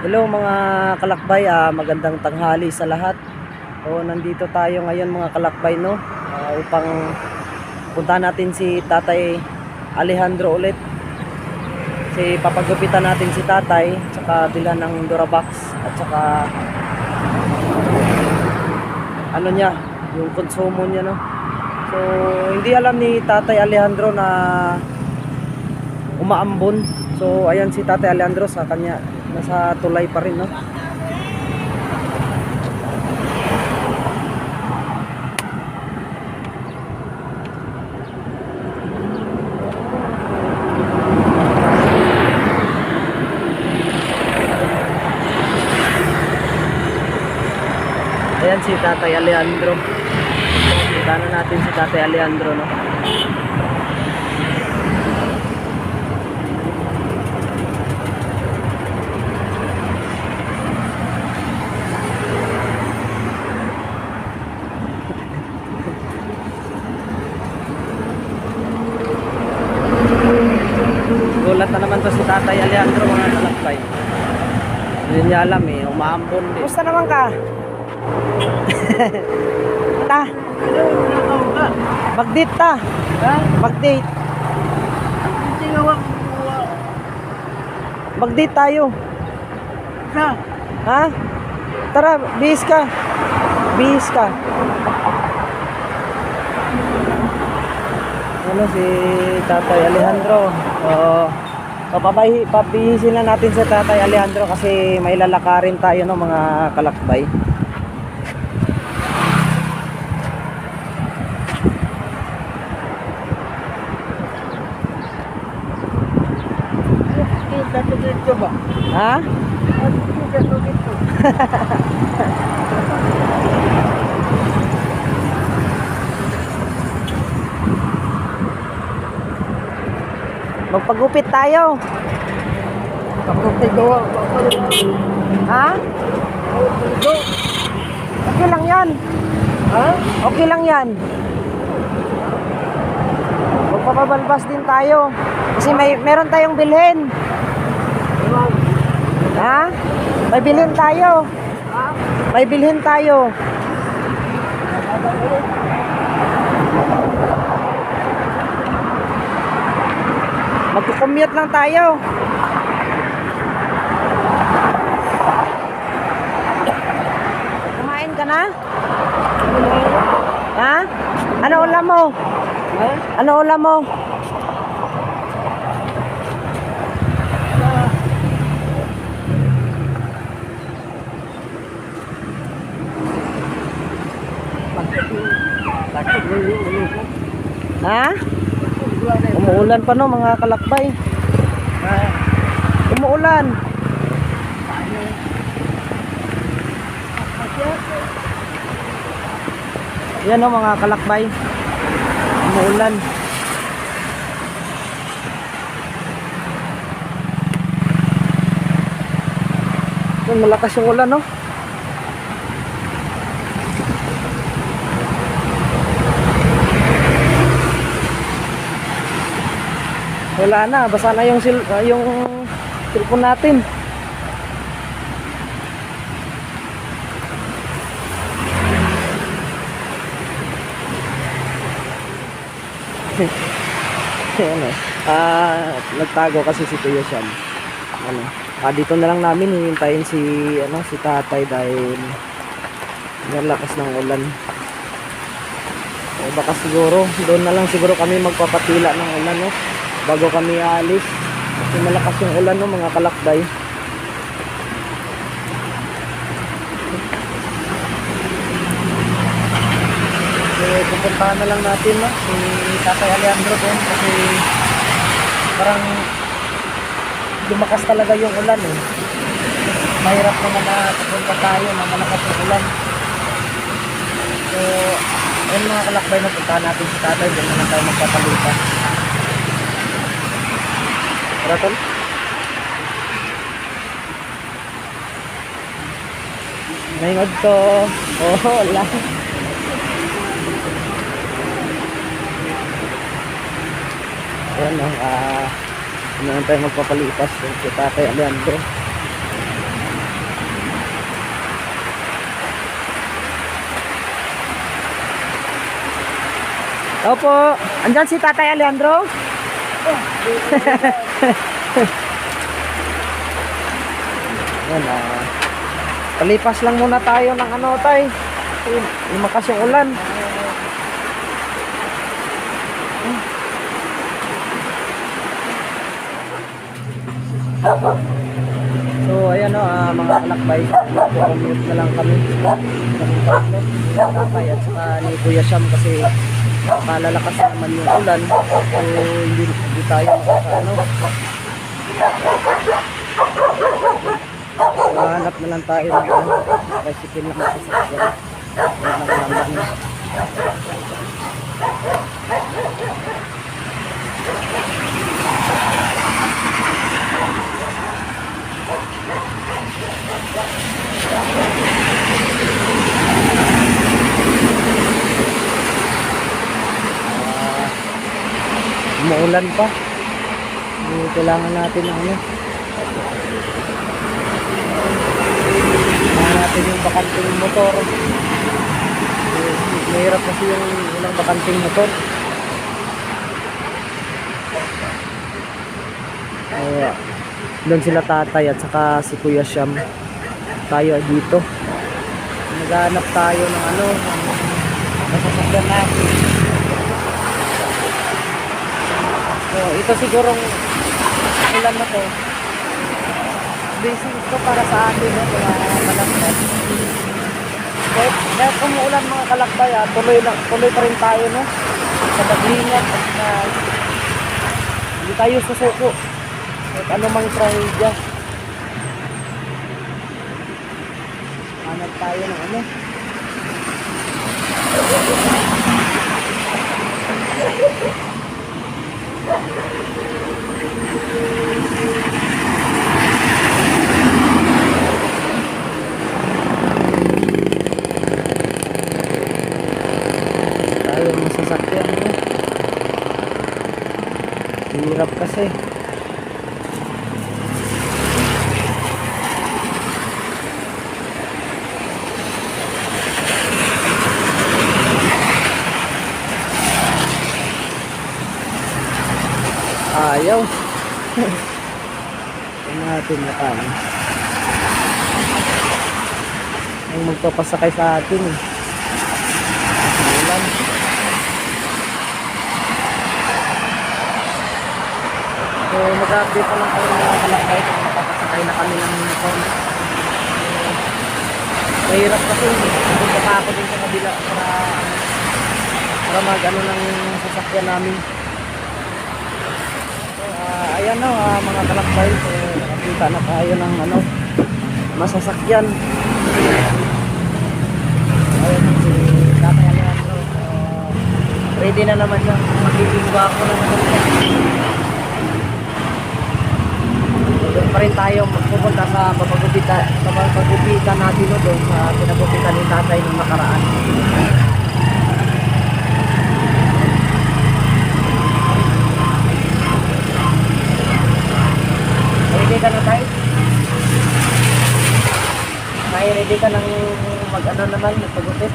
Hello mga kalakbay, magandang tanghali sa lahat. So nandito tayo ngayon mga kalakbay upang punta natin si Tatay Alejandro ulit. Kasi papagupitan natin si Tatay, tsaka bilhan ng Durabox at tsaka yung konsumo niya So hindi alam ni Tatay Alejandro na umaambon. So ayan si Tatay Alejandro sa kanya, nasa tulay pa rin Ayan si Tatay Alejandro. Punta na natin si Tatay Alejandro Gulat na naman to si Tatay Alejandro mga kalakbay. Hindi niya alam umaambon din. Kumusta naman ka? Ta? Mag-date ta? Ha? Mag-date. Mag-date tayo. Ha? Tara, bihis ka. Bihis ka. Ano si Tatay Alejandro? Pabihisin na natin sa Tatay Alejandro kasi may lalakarin tayo mga kalakbay. Ha? Magpagupit tayo. Ha? Okay lang yan. Ha? Okay lang yan. Magpapabalbas din tayo. Kasi meron tayong bilhin. Ha? May bilhin tayo. May bilhin tayo. Magko-commute lang tayo. Kumain ka na? Ha? Ano ulam mo? Ano ulam mo? Ha? Umuulan pa mga kalakbay. Umuulan. Yan mga kalakbay. Umuulan. Malakas yung ulan Wala na, basa na yung cellphone natin. Nagtago kasi si Kuya Sian. Dito na lang namin hihintayin si Tatay dahil nalakas ng ulan. Baka siguro doon na lang siguro kami magpapatila ng ulan bago kami aalis kasi malakas yung ulan mga kalakbay. So pupuntahan na lang natin si Tatay Alejandro doon kasi parang lumakas talaga yung ulan mahirap naman na pupunta tayo na malakas yung ulan. So ayun mga kalakbay, puntahan natin si Tatay, doon naman tayo magpapalitan. Tol? Nangod to. Wala. Ayan naman tayo magpapalitas si Tatay Alejandro. Opo. Andyan si Tatay Alejandro? Yan ah. Palipas lang muna tayo ng ano tay. Lumakas yung ulan. So ayan o mga kalakbay. Commute na lang kami. Tatay at saka ni Kuya Syam kasi malalakas naman yung ulan. So hindi tayo makakaano. Hanap na lang tayo ng bicycle na masasakyan. Umuulan pa. Kailangan natin ng ano. Natin yung bakanting motor. Mahirap kasi yung ilang bakanting motor. Doon sila tatay at saka si Kuya Syam. Tayo dito. Naghahanap tayo ng ano, masasakyan natin. So ito sigurong ulan na to. Basic ito para sa akin no, mga kalakbay. Kahit umuulan mga kalakbay tuloy pa rin tayo no. Sa paglingat at hindi tayo susuko. Kahit anumang trahedya. Hanap tayo ng ano. Masasakyan mo. Hirap kasi. Ayaw. Tingnan natin na tayo. Ang magpapasakay sa atin eh. Ulan. So mag-update pa lang kami mga kalakbay kung makapasakay na kami ng motor. Mahirap kasi punta pa ako din sa kabila para mag-ano ng sasakyan namin. So ayan na mga kalakbay. So nakakita na tayo ng ano masasakyan. Ayan si Tatay Alejandro. Ready na naman siya. Magiging gwapo na naman siya. Doon pa rin tayo magpupunta sa papagupitan natin doon sa pinagupitan ni tatay nung nakaraan. Ready ka na tayo? May ready ka ng mag-ano naman, magpagupit?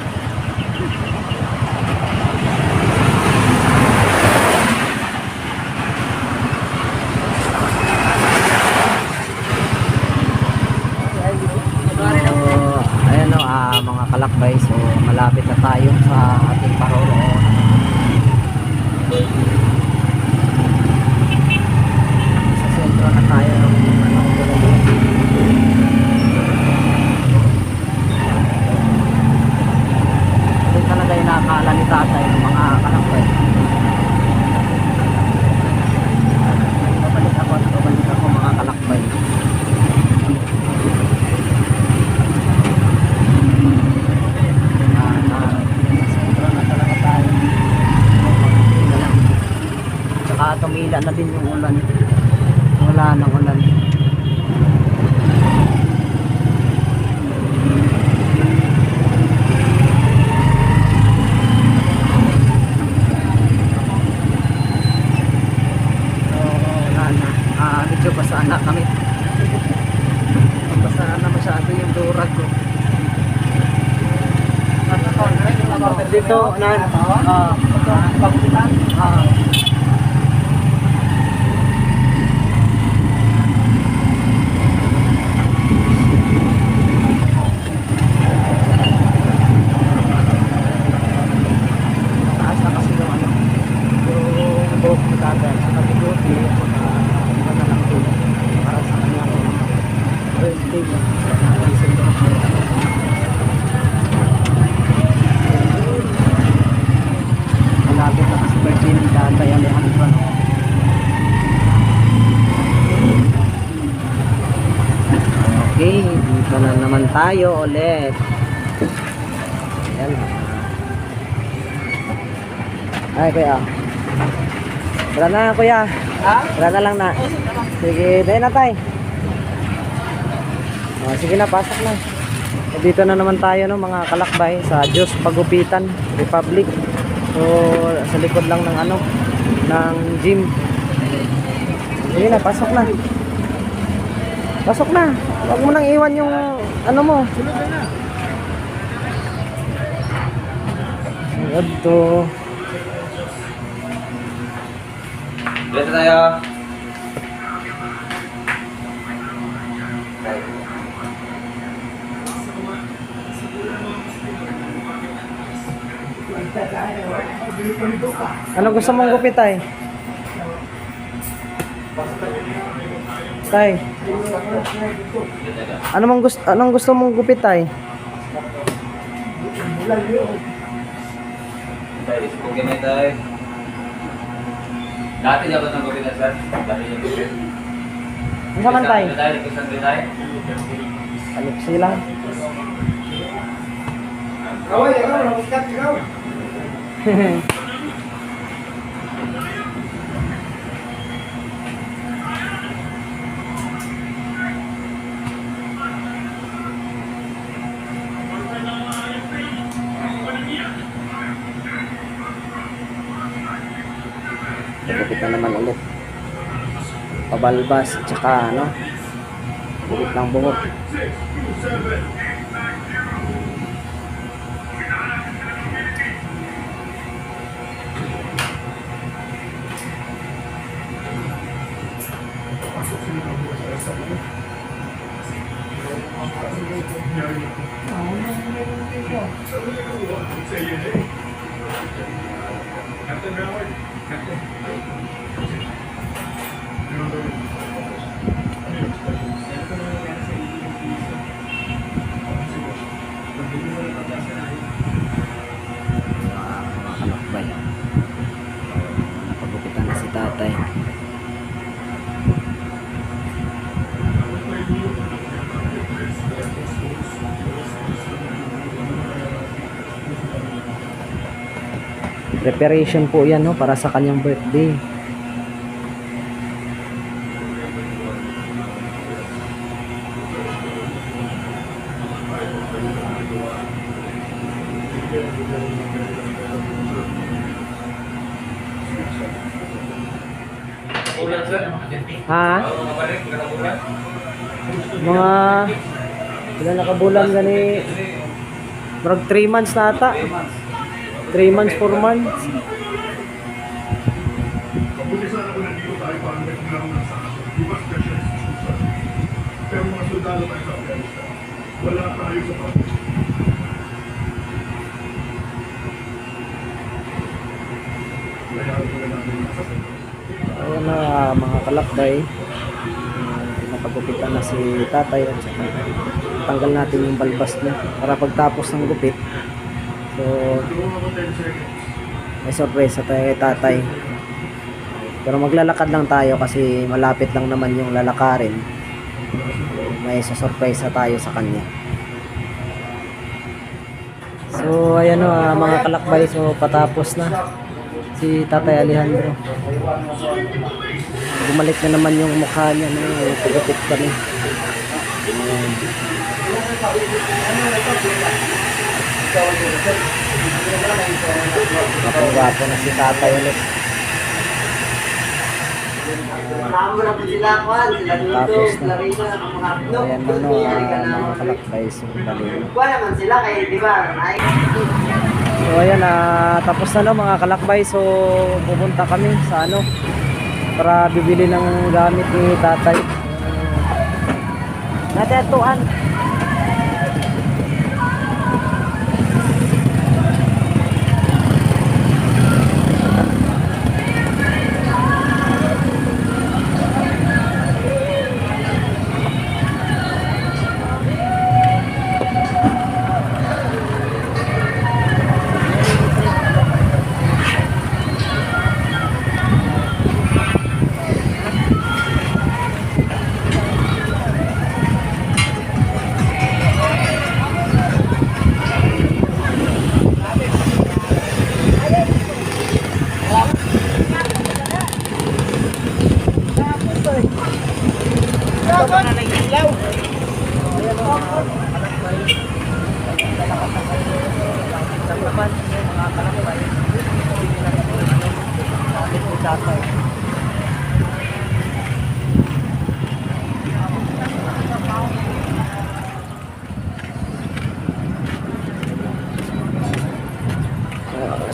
Mga kalakbay, so malapit na tayo sa ating paroroon. Sa sentro na tayo ng doon talaga yung nakakala ni tatay ng mga kalakbay. Babalik ako mga kalakbay. Tumila na din yung ulan. Wala nang ulan. Medyo basaan na kami. Basaan na masyado yung durag ko. Dito, pagkutan. Taas na kasi yung ano, yung buhok ni tatay. Sa kapiguti, na lang ito para sa kanyang birthday. Malapit na kasi birthday ni tatay Alejandro. Okay, dito na naman tayo ulit. Ayan. Ay, kuya. Wala na, kuya. Ha? Wala na lang na. Sige, dahil na tayo. Sige na, pasok na. Dito na naman tayo, no, mga kalakbay sa Diyos Pagupitan Republic. So, sa likod lang ng ano, ng gym. Sige na, pasok na. Pasok na. Huwag mo nang iwan yung ano mo. Ito. Dito tayo. Ano gusto mong gupit, tay? Tay. Anong gusto mong gupit, tay? Tayo, sige na tayo. Dati niya ba nang gawin na, sir? Dati niya gawin. Ano naman, tay? Kusang tayo. Alipsi lang. Kaway, ikaw, namuskat ikaw. Gupit na naman ulit. Pabalbas, tsaka ano, gupit ng buhok. Kalakbay. Napagupitan na si tatay. Preparation po yan, no, para sa kanyang birthday. Ulan, sir. Ha? Mga balik, mga ulan. Mga ilan nakabulan gani? Marag 3 months na ata. 3 months, 4 months. Mabuti sana kung nandito tayo para may kailangan ng sa aso. Di ba special institution? Pero mga sundalo tayo sa Afghanistan. Wala tayo sa pagkakas. Kaya ito na natin nasa Ayan na, mga kalakbay. Napagupitan na si tatay at saka tanggal natin yung balbas niya para pagtapos ng gupit. So, may sorpresa tayo kay tatay. Pero maglalakad lang tayo kasi malapit lang naman yung lalakarin. May sorpresa tayo sa kanya. So, ayan o, mga kalakbay. So, patapos na si Tatay Alejandro. Bumalik na naman yung mukha niya, no? Pagupit kami. Napagwapo na si tatay ulit. Tapos na. Ayan na, no, mga kalakbay. So, balik na. Wala man sila kay di ba? So ayan, tapos na no mga kalakbay. So pupunta kami sa ano para bibili ng gamit ni tatay. Natatuan.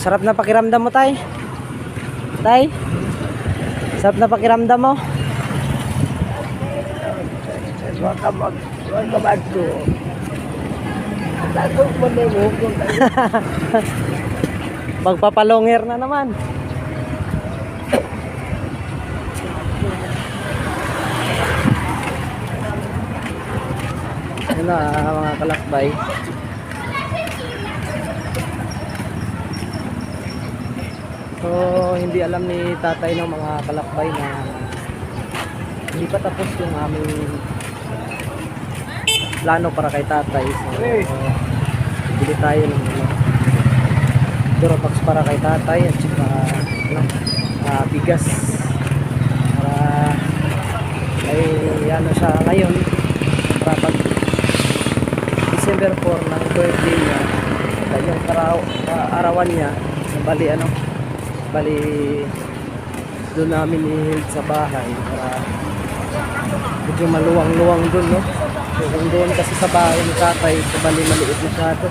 Sarap na pakiramdam mo, tay? Tay? Sarap na pakiramdam mo? Wag ka magdo. Tago mo na mo. Magpapalonger na naman. Ano na mga kalakbay. So hindi alam ni tatay ng mga kalakbay na hindi pa tapos yung aming plano para kay tatay. So bili tayo ng Durabox para kay tatay at saka bigas para ay ano siya ngayon para pag December 4 ng birthday niya yung arawan niya bali doon namin i-held sa bahay para medyo maluwang-luwang doon, no? So kung doon kasi sa bahay ni tatay so bali maliit masyado.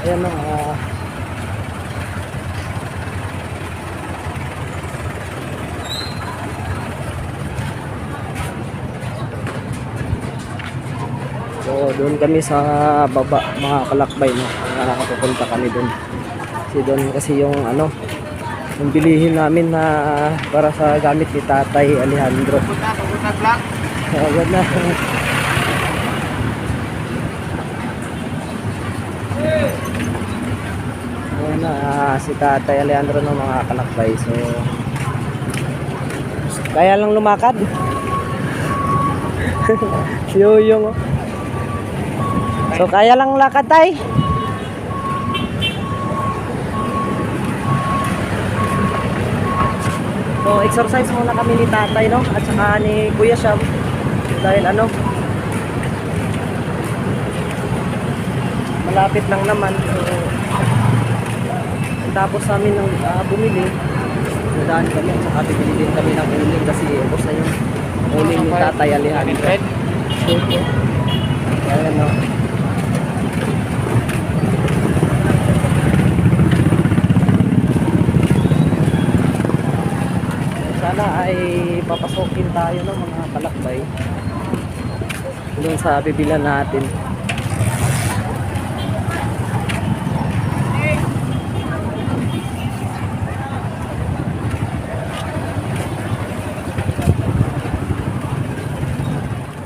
Ayan no, so doon kami sa baba mga kalakbay, no? Pupunta kami doon kasi yung ano yung bilihin namin na para sa gamit ni tatay Alejandro. Agad na. Ayan na si tatay Alejandro ng mga kalakbay. So kaya lang lumakad. Si Uyong, oh. So kaya lang lakad, tay. So exercise muna kami ni tatay, no? At saka ni Kuya Shab. Dahil ano, malapit lang naman. So tapos namin ng bumili, nadaan kami at saka bibili din kami ng uling kasi ubos na yung uling ni tatay Alejandro. Ayan, no? Sana ay papasokin tayo ng mga kalakbay doon sa bibilan natin.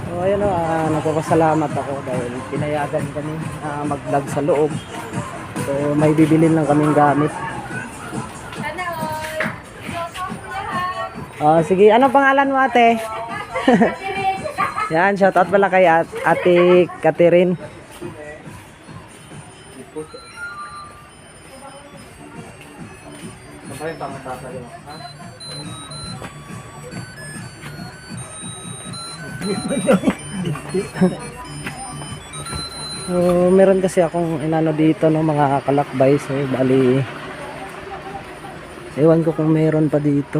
So ayun, nagpapasalamat ako dahil pinayagan kami mag-vlog sa loob. So may bibilin lang kaming gamit. Sige, anong pangalan mo, ate? Yan, shoutout pala kay ate Catherine. Meron kasi akong inano dito ng mga kalakbay. So bali ewan ko kung meron pa dito.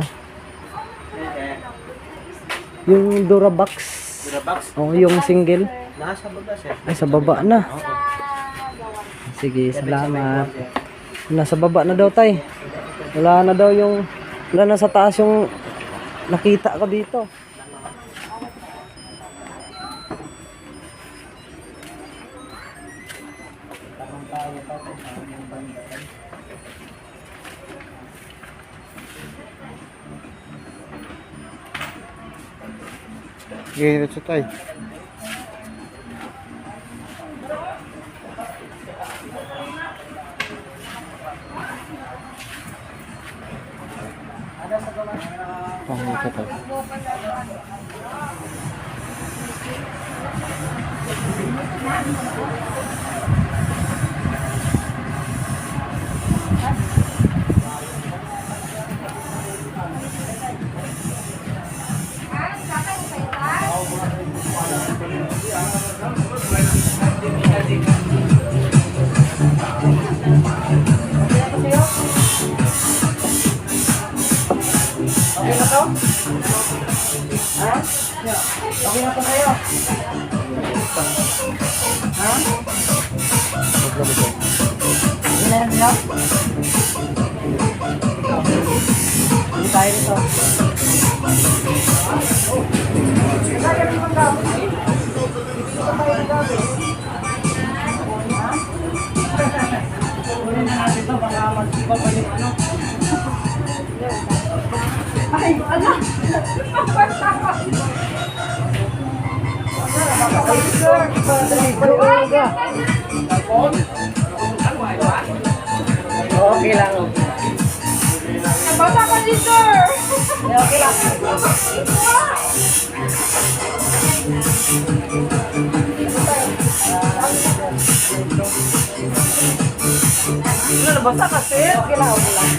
Yung Durabox. Oh, yung single. Nasa baba siya. Ay, sa baba na. Sige, salamat. Nasa baba na daw tay. Wala na daw yung, wala na sa taas yung nakita ko dito. Ganyan sa tayo. Pangit ka tayo. Okay na to? Ha? Okay na to sa'yo? Ha? Okay na yan niya? Hindi tayo nito. Kunin na natin ito, baka mag-sipag pa yung ano. Ay, ano? Okay lang. Bata ka dito, sir! Okay lang. Ano, nabasa ka, sir? Okay lang, okay lang.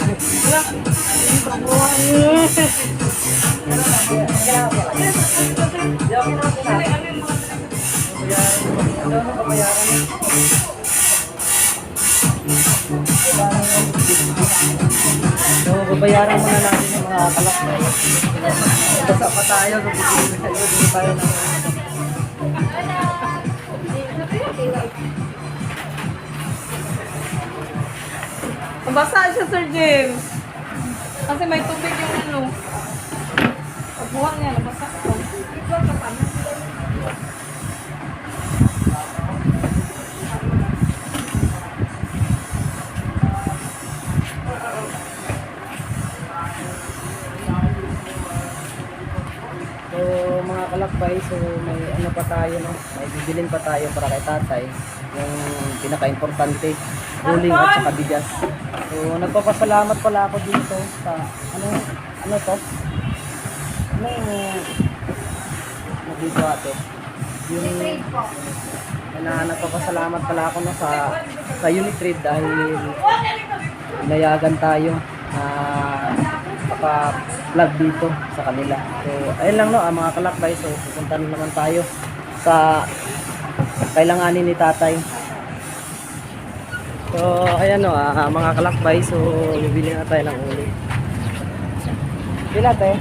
So, babayaran muna natin yung mga kalakbay. Basta pa tayo, so bibili tayo, bibili tayo ng Nabasa siya, Sir James. Kasi may tubig yung ano. Pagbuhan niya, nabasa ko. So mga kalakbay, so may ano pa tayo, no? May bibilin pa tayo para kay tatay. Yung pinaka-importante, uling at saka bigas. So nagpapasalamat pala ako dito sa ano to? Ano dito ate? Yung nagpapasalamat pala ako no, sa Unitrade dahil inayagan tayo na vlog dito sa kanila. So ayun lang no, mga kalakbay, so pupunta na naman tayo sa kailanganin ni tatay. So ayan no, mga kalakbay, so bibili na tayo ng uli. Bila tayo?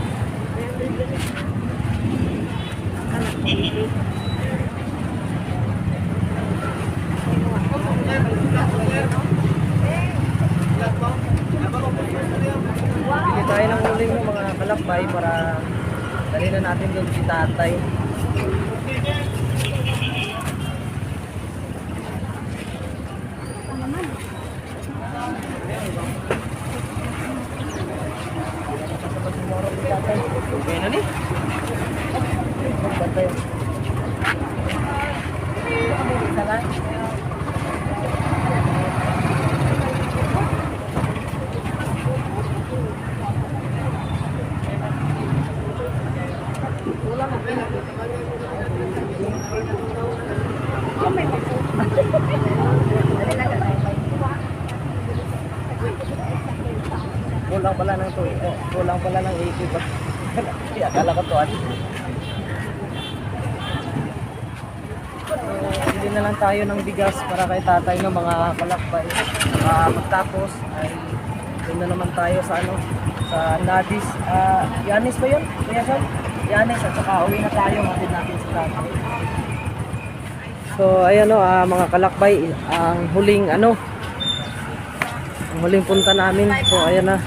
Bili tayo ng uling ng mga kalakbay para dali na natin doon si tatay. Okay na ni? Bantay. Kulang pala ng to. Kulang pala ng 80 pa. Akala ko to ano. Bili na lang tayo ng bigas para kay tatay ng mga kalakbay. Pagtapos ay doon na naman tayo sa ano, sa Nadis. Yanis ba yun? Kaya saan? Yanis at saka uwi na tayo. Matid natin sa tatay. So ayan o, mga kalakbay, ang huling Huling punta namin. So ayan na.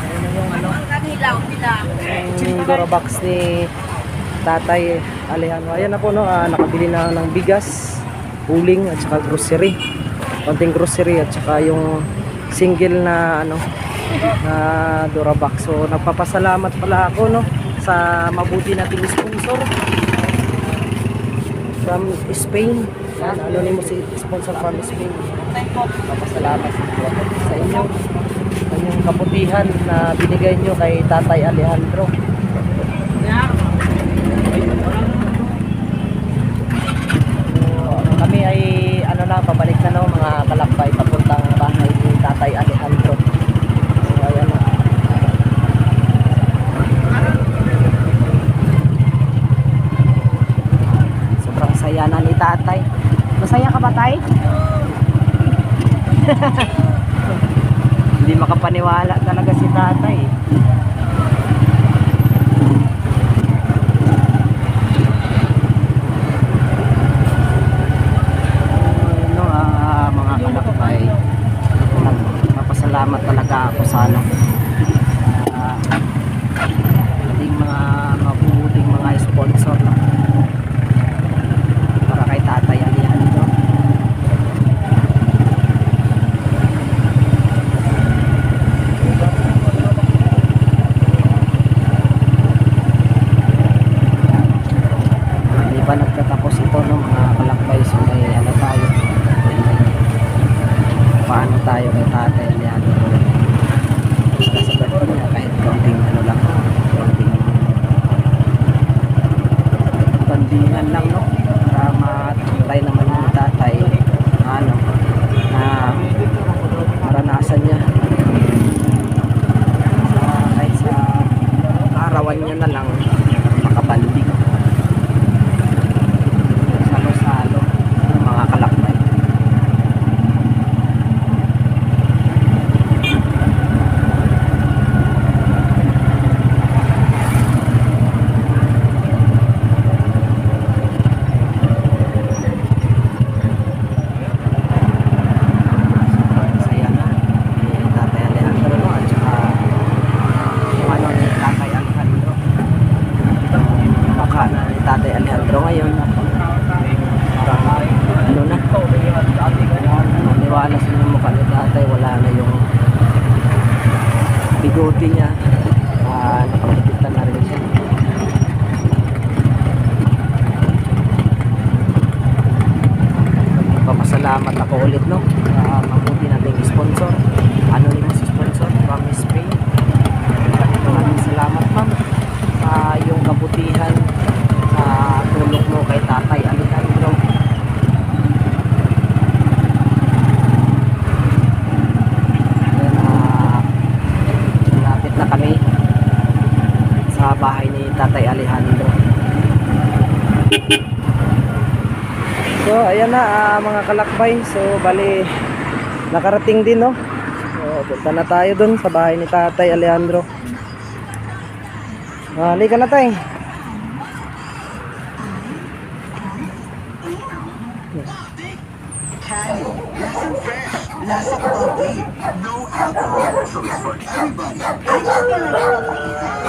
Ayan na yung ano. Yung Durabox ni Tatay Alejandro. Ayan na po no. Nakabili na ng bigas, uling at saka grocery. Konting grocery at saka yung single na ano na Durabox. So nagpapasalamat pala ako no sa mabuti nating sponsor from Spain. Yan, anonymous sponsor from Spain. Papasalamat sa inyo. Ang kabutihan na binigay nyo kay Tatay Alejandro. So, kami ay ano na, pabalik na no, mga kalakbay papuntang bahay ni Tatay Alejandro. So, ayan na. Sobrang saya na ni Tatay. Masaya ka ba, Tay? Hindi makapaniwala talaga si Tatay. Ano, mga kalakbay, napasalamat talaga ako sa ano, ating mga mabubuting mga sponsor no? Para kay Tatay Alejandro. Hindi pa nagtatapos ito no, mga kalakbay. So may ano tayo, paano tayo kay Tatay Alejandro para sa birthday niya, kahit konting ano lang, konting bandingan lang no, para matry naman yung Tatay ano na maranasan niya kahit sa arawan niya na lang makabanding salo-salo ng mga kalakbay. Saya na ni Tatay Alejandro no, at saka yung ano ni Tatay Alejandro, baka na ni Tatay Alejandro ngayon parang ano na, maniwala sa yung mukha ni Tatay, wala na yung bigote niya, nakakipitan na rin siya. Papasalamat ako ulit no sa mabuti nating sponsor, anonymous sponsor from Spain. Maraming salamat ma'am sa iyong kabutihan, sa tulong mo kay Tatay Alejandro. Then, malapit na kami sa bahay ni Tatay Alejandro. So ayan na mga kalakbay. So bali nakarating din no. So punta na tayo dun sa bahay ni Tatay Alejandro. Halika na tayo.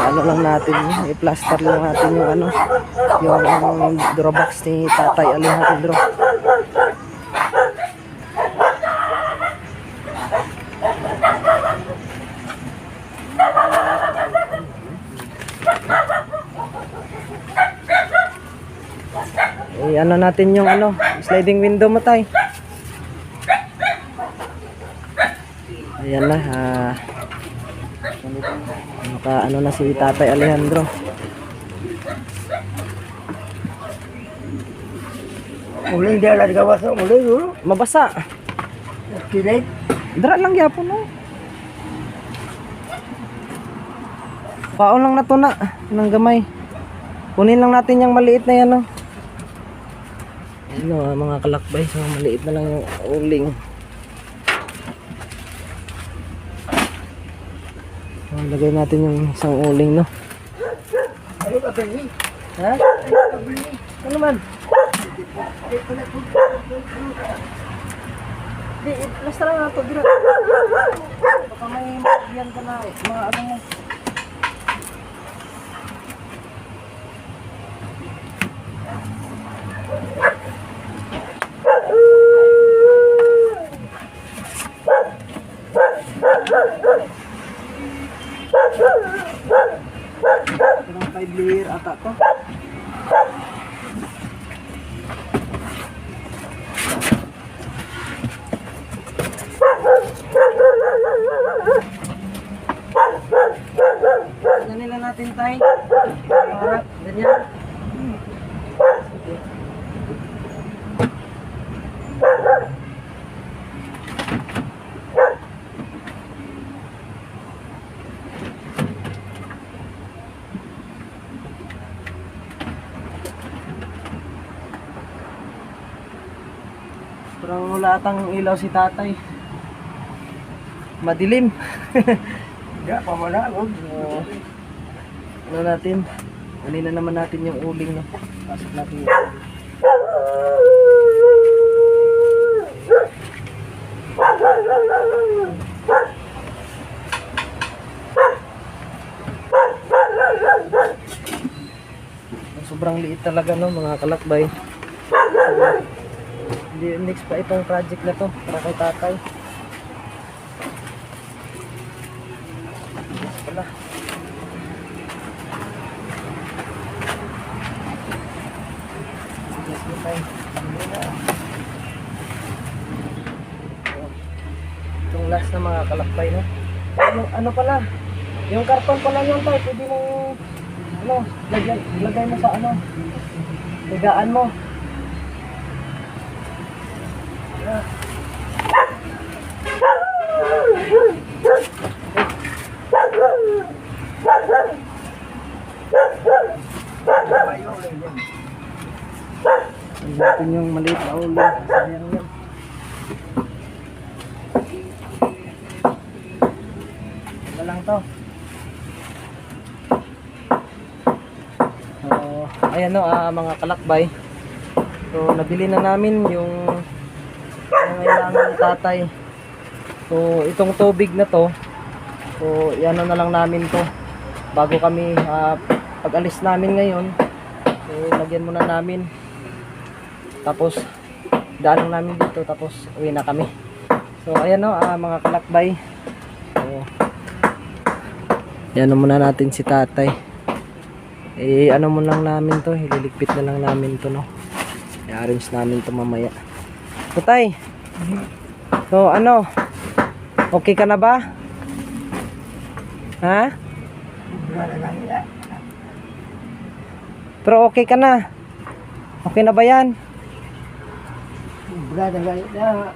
Ano lang natin, i-plaster lang natin yung ano, yung Durabox ni Tatay Alejandro. Ano natin yung ano, sliding window mo tayo. Ayan na, ano na si Tatay Alejandro. Uling dia lah gawas uling dulu. Mabasa. Kilit. Dara lang yapon no. Paon lang na to na ng gamay. Kunin lang natin yung maliit na yan no. Ano mga kalakbay, so maliit na lang yung uling. Lagay natin yung isang uling no. Ano ka beli? Ha? Ano man? Di, lasta lang na to, biro. Baka may yan ka na, mga ano mo. Parang 5 layer ata to. Ganila natin tayo. Harap, ganyan. Parang wala atang ilaw si tatay. Madilim. Hindi pa manalog. Ano natin? Alin na naman natin yung uling, no? Pasok natin yung sobrang liit talaga, no, mga kalakbay. Hindi, next pa itong project na to para kay tatay. Wala. Yes, tayo. Itong last na mga kalakbay, no? Yung, ano pala, yung karton pala yun tayo, pwede mong ano, lagay mo sa ano, higaan mo. Hindi natin yung maliit na ulo. Sayang yan. Ito lang to. So, ayan no, mga kalakbay. So, nabili na namin yung kailangan ng tatay. So, itong tubig na to, so, iano na lang namin to bago kami pag-alis namin ngayon. So, lagyan muna namin. Tapos, daan lang namin dito. Tapos, uwi na kami. So, ayan no, mga kalakbay. So, yan muna natin si tatay. Ano mo lang namin to, ililigpit na lang namin to, no. I-arrange namin to mamaya. So, tay. So, ano? Okay ka na ba? Ha? Pero okay ka na? Okay na ba yan? Brada galit na.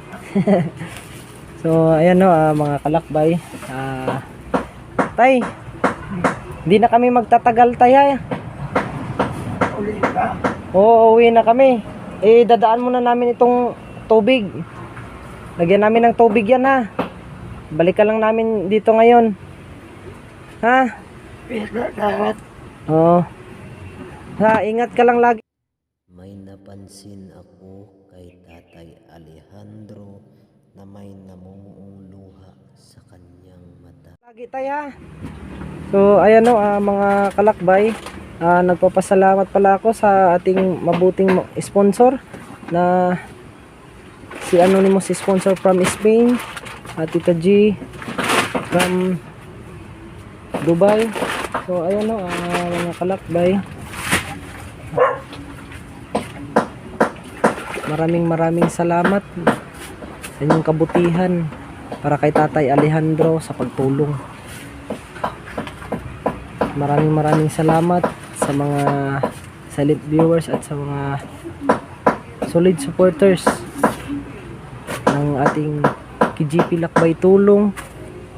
So, ayan no, mga kalakbay. Tay, hindi na kami magtatagal, tay. Uli ka. Oo, uwi na kami. Dadaan muna namin itong tubig. Lagyan namin ng tubig yan, ha. Balikan lang namin dito ngayon. Ha? Dapat. Oo. Ha, ingat ka lang lagi. May napansin ako kay Tatay Alejandro na may namumuong luha sa kanyang mata. Lagi tayo. So, ayan no, mga kalakbay. Nagpapasalamat pala ako sa ating mabuting sponsor na si Anonymous sponsor from Spain, at Tita G from Dubai. So, ayan no, mga kalakbay. Maraming salamat sa inyong kabutihan para kay Tatay Alejandro sa pagtulong. Maraming salamat sa mga silent viewers at sa mga solid supporters ng ating KGP Lakbay Tulong.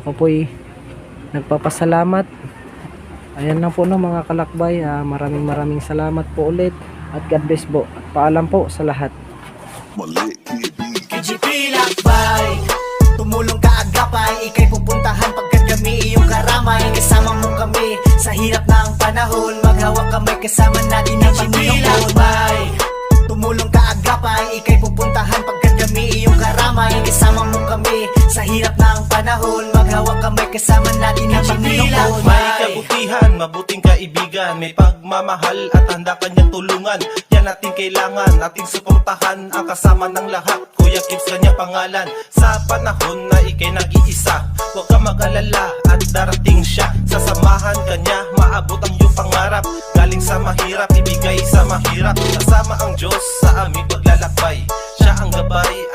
Ako po'y nagpapasalamat. Ayan lang po no, mga kalakbay. Maraming salamat po ulit at God bless po. Paalam po sa lahat. KGP Lakbay, tumulong ka agapay, ikay pupuntahan pagkat kami iyong karamay. Kasama mo kami sa hirap ng panahon, maghawak kamay kasama natin ang KGP Lakbay, tumulong ka agapay, ikay pupuntahan pagkat kami iyong karamay. Kasama panahon Maghawak kamay kasama natin ang Panginoon. May kabutihan, mabuting kaibigan, may pagmamahal at handa kanyang tulungan. Yan natin kailangan, ating suportahan ang kasama ng lahat. Kuya Kips kanya pangalan, sa panahon na ikay nag-iisa, huwag ka mag-alala at darating siya. Sasamahan kanya, maabot ang iyong pangarap. Galing sa mahirap, ibigay sa mahirap. Kasama ang Diyos sa aming paglalakbay. Siya ang gabay